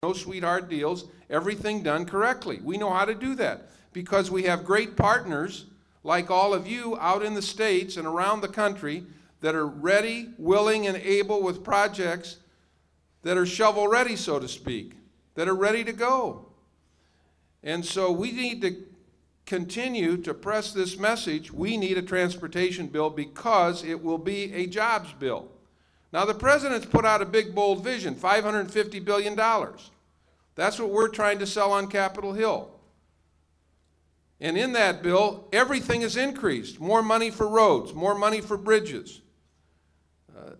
no sweetheart deals, everything done correctly. We know how to do that because we have great partners like all of you out in the states and around the country that are ready, willing, and able with projects that are shovel ready, so to speak, that are ready to go. And so we need to continue to press this message. We need a transportation bill because it will be a jobs bill. Now the president's put out a big bold vision, $550 billion. That's what we're trying to sell on Capitol Hill. And in that bill, everything is increased. More money for roads, more money for bridges.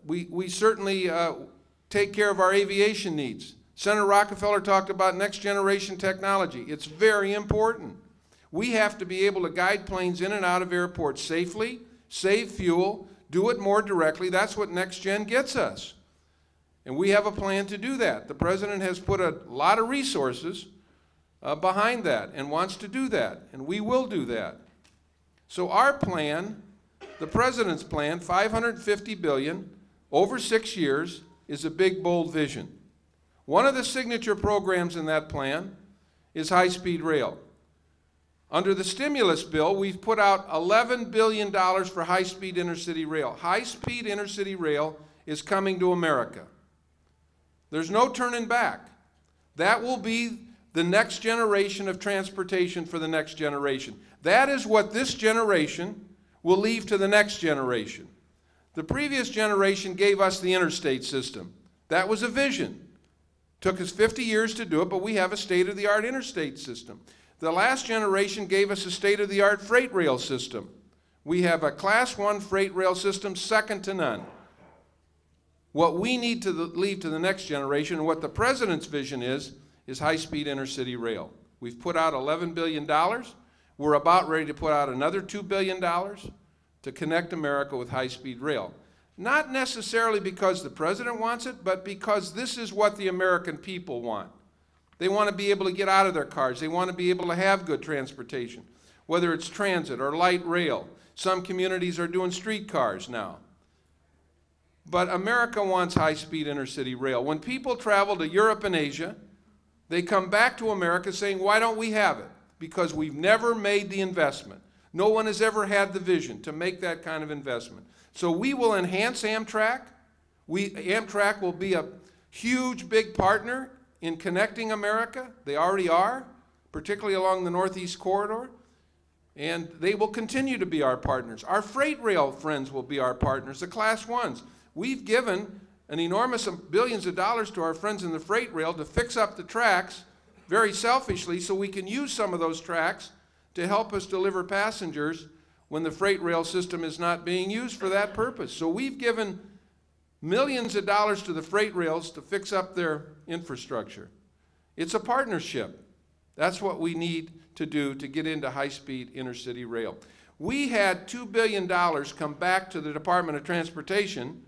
We certainly take care of our aviation needs. Senator Rockefeller talked about next generation technology. It's very important. We have to be able to guide planes in and out of airports safely, save fuel, do it more directly. That's what Next Gen gets us. And we have a plan to do that. The president has put a lot of resources behind that and wants to do that, and we will do that. So our plan, the president's plan, $550 billion over 6 years, is a big, bold vision. One of the signature programs in that plan is high-speed rail. Under the stimulus bill, we've put out $11 billion for high-speed intercity rail. High-speed intercity rail is coming to America. There's no turning back. That will be the next generation of transportation for the next generation. That is what this generation will leave to the next generation. The previous generation gave us the interstate system. That was a vision. Took us 50 years to do it, but we have a state-of-the-art interstate system. The last generation gave us a state-of-the-art freight rail system. We have a Class 1 freight rail system second to none. What we need to leave to the next generation, and what the president's vision is high-speed intercity rail. We've put out $11 billion. We're about ready to put out another $2 billion to connect America with high-speed rail. Not necessarily because the president wants it, but because this is what the American people want. They want to be able to get out of their cars. They want to be able to have good transportation, whether it's transit or light rail. Some communities are doing streetcars now. But America wants high-speed intercity rail. When people travel to Europe and Asia, they come back to America saying, why don't we have it? Because we've never made the investment. No one has ever had the vision to make that kind of investment. So we will enhance Amtrak. Amtrak will be a huge, big partner in connecting America. They already are, particularly along the Northeast Corridor. And they will continue to be our partners. Our freight rail friends will be our partners, the Class 1s. We've given an enormous billions of dollars to our friends in the freight rail to fix up the tracks very selfishly so we can use some of those tracks to help us deliver passengers when the freight rail system is not being used for that purpose. So we've given millions of dollars to the freight rails to fix up their infrastructure. It's a partnership. That's what we need to do to get into high-speed intercity rail. We had $2 billion come back to the Department of Transportation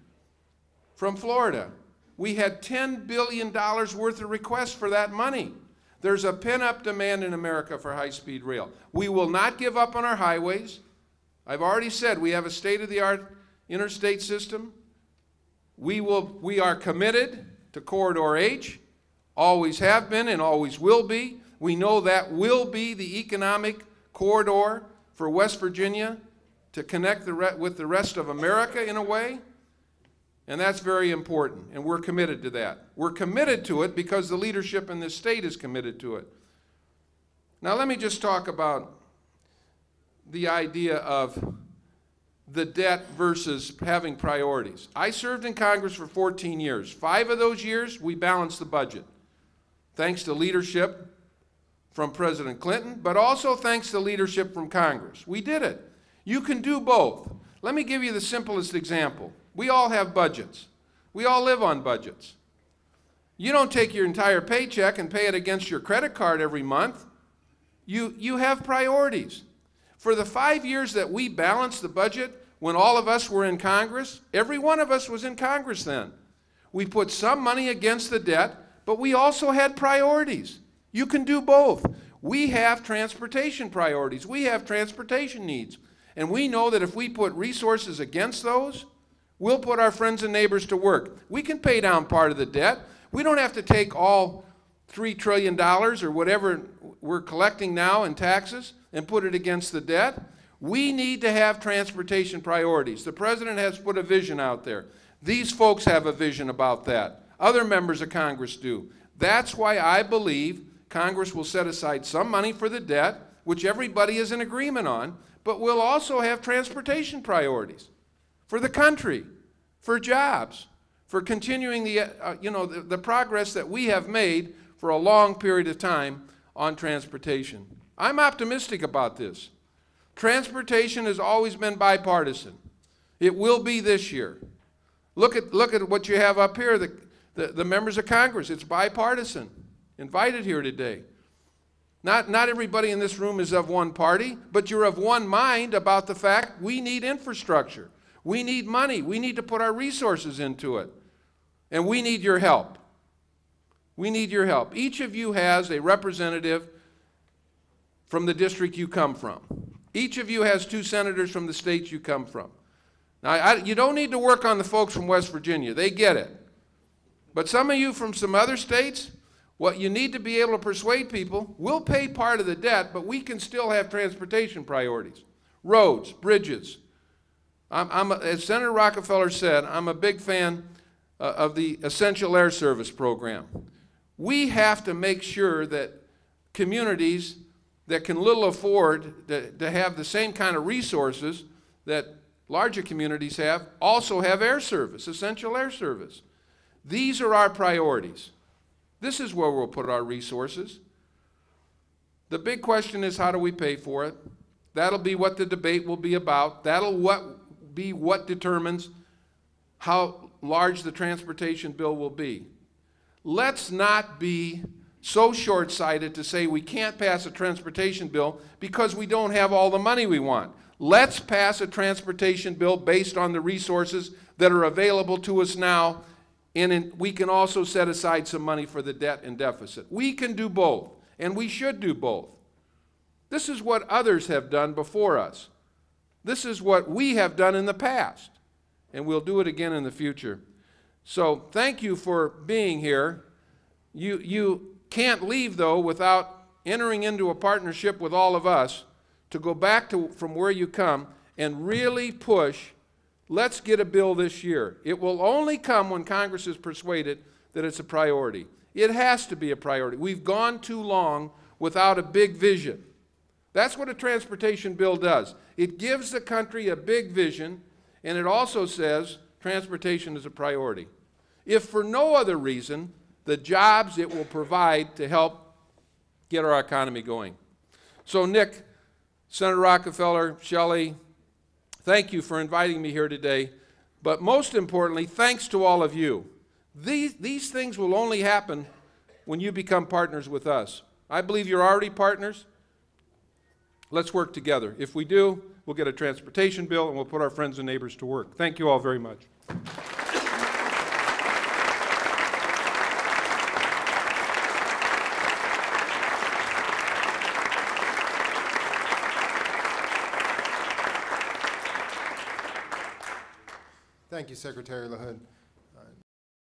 from Florida. We had $10 billion worth of requests for that money. There's a pent-up demand in America for high-speed rail. We will not give up on our highways. I've already said we have a state-of-the-art interstate system. We are committed to Corridor H, always have been and always will be. We know that will be the economic corridor for West Virginia to connect with the rest of America in a way. And that's very important, and we're committed to that. We're committed to it because the leadership in this state is committed to it. Now let me just talk about the idea of the debt versus having priorities. I served in Congress for 14 years. 5 of those years, we balanced the budget, thanks to leadership from President Clinton, but also thanks to leadership from Congress. We did it. You can do both. Let me give you the simplest example. We all have budgets. We all live on budgets. You don't take your entire paycheck and pay it against your credit card every month. You have priorities. For the 5 years that we balanced the budget, when all of us were in Congress, every one of us was in Congress then. We put some money against the debt, but we also had priorities. You can do both. We have transportation priorities. We have transportation needs. And we know that if we put resources against those, we'll put our friends and neighbors to work. We can pay down part of the debt. We don't have to take all $3 trillion or whatever we're collecting now in taxes and put it against the debt. We need to have transportation priorities. The president has put a vision out there. These folks have a vision about that. Other members of Congress do. That's why I believe Congress will set aside some money for the debt, which everybody is in agreement on, but we'll also have transportation priorities for the country, for jobs, for continuing the progress that we have made for a long period of time on transportation. I'm optimistic about this. Transportation has always been bipartisan. It will be this year. Look at what you have up here, the members of Congress. It's bipartisan, invited here today. Not everybody in this room is of one party, but you're of one mind about the fact we need infrastructure. We need money. We need to put our resources into it. And we need your help. We need your help. Each of you has a representative from the district you come from. Each of you has 2 senators from the states you come from. Now, you don't need to work on the folks from West Virginia. They get it. But some of you from some other states, what you need to be able to persuade people, we'll pay part of the debt, but we can still have transportation priorities. Roads, bridges. As Senator Rockefeller said, I'm a big fan of the Essential Air Service program. We have to make sure that communities that can little afford to have the same kind of resources that larger communities have also have air service, essential air service. These are our priorities. This is where we'll put our resources. The big question is, how do we pay for it? That'll be what the debate will be about. That'll be what determines how large the transportation bill will be. Let's not be so short-sighted to say we can't pass a transportation bill because we don't have all the money we want. Let's pass a transportation bill based on the resources that are available to us now, and we can also set aside some money for the debt and deficit. We can do both, and we should do both. This is what others have done before us. This is what we have done in the past, and we'll do it again in the future. So thank you for being here. You can't leave, though, without entering into a partnership with all of us to go back from where you come and really push, let's get a bill this year. It will only come when Congress is persuaded that it's a priority. It has to be a priority. We've gone too long without a big vision. That's what a transportation bill does. It gives the country a big vision, and it also says transportation is a priority. If for no other reason, the jobs it will provide to help get our economy going. So Nick, Senator Rockefeller, Shelley, thank you for inviting me here today. But most importantly, thanks to all of you. These things will only happen when you become partners with us. I believe you're already partners. Let's work together. If we do, we'll get a transportation bill and we'll put our friends and neighbors to work. Thank you all very much. Thank you, Secretary LaHood.